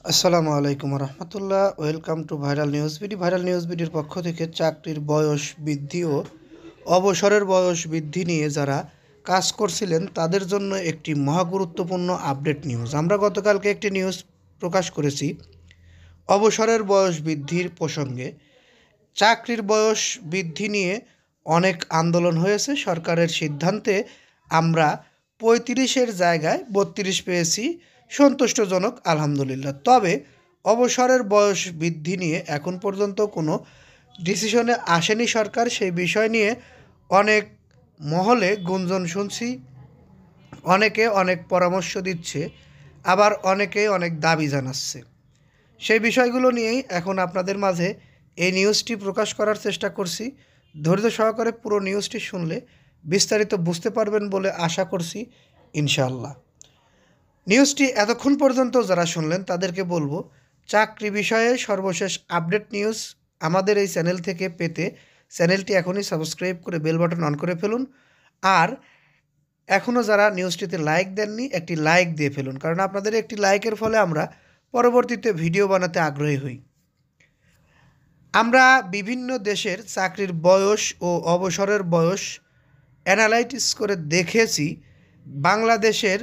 আসসালামু আলাইকুম রহমতুল্লাহ। Welcome to viral news BD. Viral news বিডির পক্ষ থেকে চাকরির বয়স বৃদ্ধি ও অবসরের বয়স বৃদ্ধি নিয়ে যারা কাজ করছিলেন তাদের জন্য একটি মহাগুরুত্বপূর্ণ আপডেট নিউজ। আমরা গতকালকে একটি নিউজ প্রকাশ করেছি অবসরের বয়স বৃদ্ধির প্রসঙ্গে। চাকরির বয়স বৃদ্ধি নিয়ে অনেক আন্দোলন হয়েছে। সরকারের সিদ্ধান্তে আমরা ৩৫-এর জায়গায় ৩২ পেয়েছি, সন্তুষ্টজনক আলহামদুলিল্লাহ। তবে অবসরের বয়স বৃদ্ধি নিয়ে এখন পর্যন্ত কোনো ডিসিশনে আসেনি সরকার। সেই বিষয় নিয়ে অনেক মহলে গুঞ্জন শুনছি, অনেকে অনেক পরামর্শ দিচ্ছে, আবার অনেকে অনেক দাবি জানাচ্ছে। সেই বিষয়গুলো নিয়েই এখন আপনাদের মাঝে এই নিউজটি প্রকাশ করার চেষ্টা করছি। ধৈর্য সহকারে পুরো নিউজটি শুনলে বিস্তারিত বুঝতে পারবেন বলে আশা করছি ইনশাআল্লাহ। নিউজটি এতক্ষণ পর্যন্ত যারা শুনলেন তাদেরকে বলবো, চাকরি বিষয়ে সর্বশেষ আপডেট নিউজ আমাদের এই চ্যানেল থেকে পেতে চ্যানেলটি এখনই সাবস্ক্রাইব করে বেল বাটন অন করে ফেলুন। আর এখনও যারা নিউজটিতে লাইক দেননি, একটি লাইক দিয়ে ফেলুন, কারণ আপনাদের একটি লাইকের ফলে আমরা পরবর্তীতে ভিডিও বানাতে আগ্রহী হই। আমরা বিভিন্ন দেশের চাকরির বয়স ও অবসরের বয়স অ্যানালাইসিস করে দেখেছি। বাংলাদেশের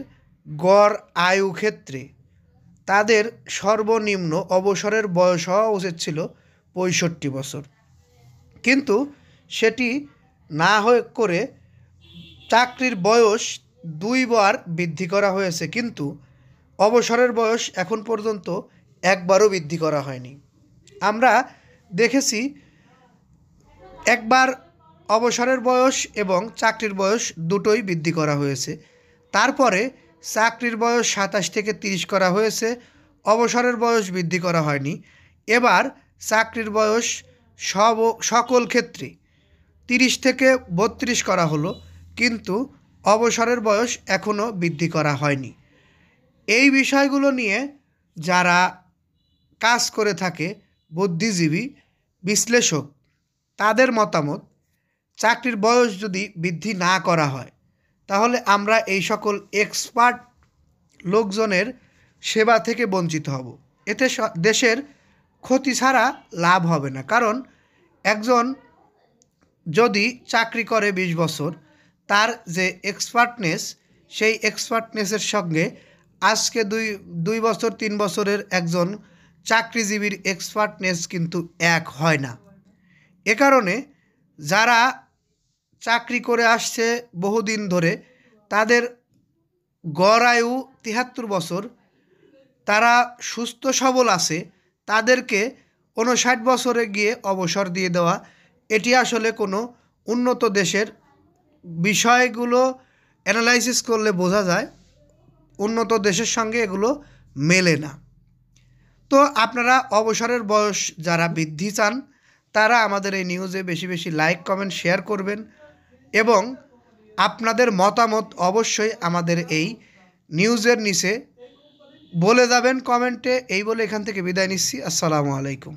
গড় আয়ু ক্ষেত্রে তাদের সর্বনিম্ন অবসরের বয়স হওয়া উচিত ছিল ৬৫ বছর, কিন্তু সেটি না হয়ে করে চাকরির বয়স ২ বার বৃদ্ধি করা হয়েছে, কিন্তু অবসরের বয়স এখন পর্যন্ত একবারও বৃদ্ধি করা হয়নি। আমরা দেখেছি একবার অবসরের বয়স এবং চাকরির বয়স দুটোই বৃদ্ধি করা হয়েছে। তারপরে চাকরির বয়স ২৭ থেকে ৩০ করা হয়েছে, অবসরের বয়স বৃদ্ধি করা হয়নি। এবার চাকরির বয়স সকল ক্ষেত্রে ৩০ থেকে ৩২ করা হলো, কিন্তু অবসরের বয়স এখনও বৃদ্ধি করা হয়নি। এই বিষয়গুলো নিয়ে যারা কাজ করে থাকে, বুদ্ধিজীবী বিশ্লেষক, তাদের মতামত, চাকরির বয়স যদি বৃদ্ধি না করা হয় তাহলে আমরা এই সকল এক্সপার্ট লোকজনের সেবা থেকে বঞ্চিত হব। এতে দেশের ক্ষতি ছাড়া লাভ হবে না। কারণ একজন যদি চাকরি করে ২০ বছর, তার যে এক্সপার্টনেস, সেই এক্সপার্টনেসের সঙ্গে আজকে দুই বছর ৩ বছরের একজন চাকরিজীবীর এক্সপার্টনেস কিন্তু এক হয় না। এ কারণে যারা চাকরি করে আসছে বহুদিন ধরে, তাদের গড় আয়ু ৭৩ বছর, তারা সুস্থ সবল আছে, তাদেরকে ৫৯ বছরে গিয়ে অবসর দিয়ে দেওয়া, এটি আসলে কোনো উন্নত দেশের বিষয়গুলো অ্যানালাইসিস করলে বোঝা যায় উন্নত দেশের সঙ্গে এগুলো মেলে না। তো আপনারা অবসরের বয়স যারা বৃদ্ধি চান তারা আমাদের এই নিউজে বেশি বেশি লাইক, কমেন্ট, শেয়ার করবেন এবং আপনাদের মতামত অবশ্যই আমাদের এই নিউজের নিচে বলে যাবেন কমেন্টে। এই বলে এখান থেকে বিদায় নিচ্ছি। আসসালামু আলাইকুম।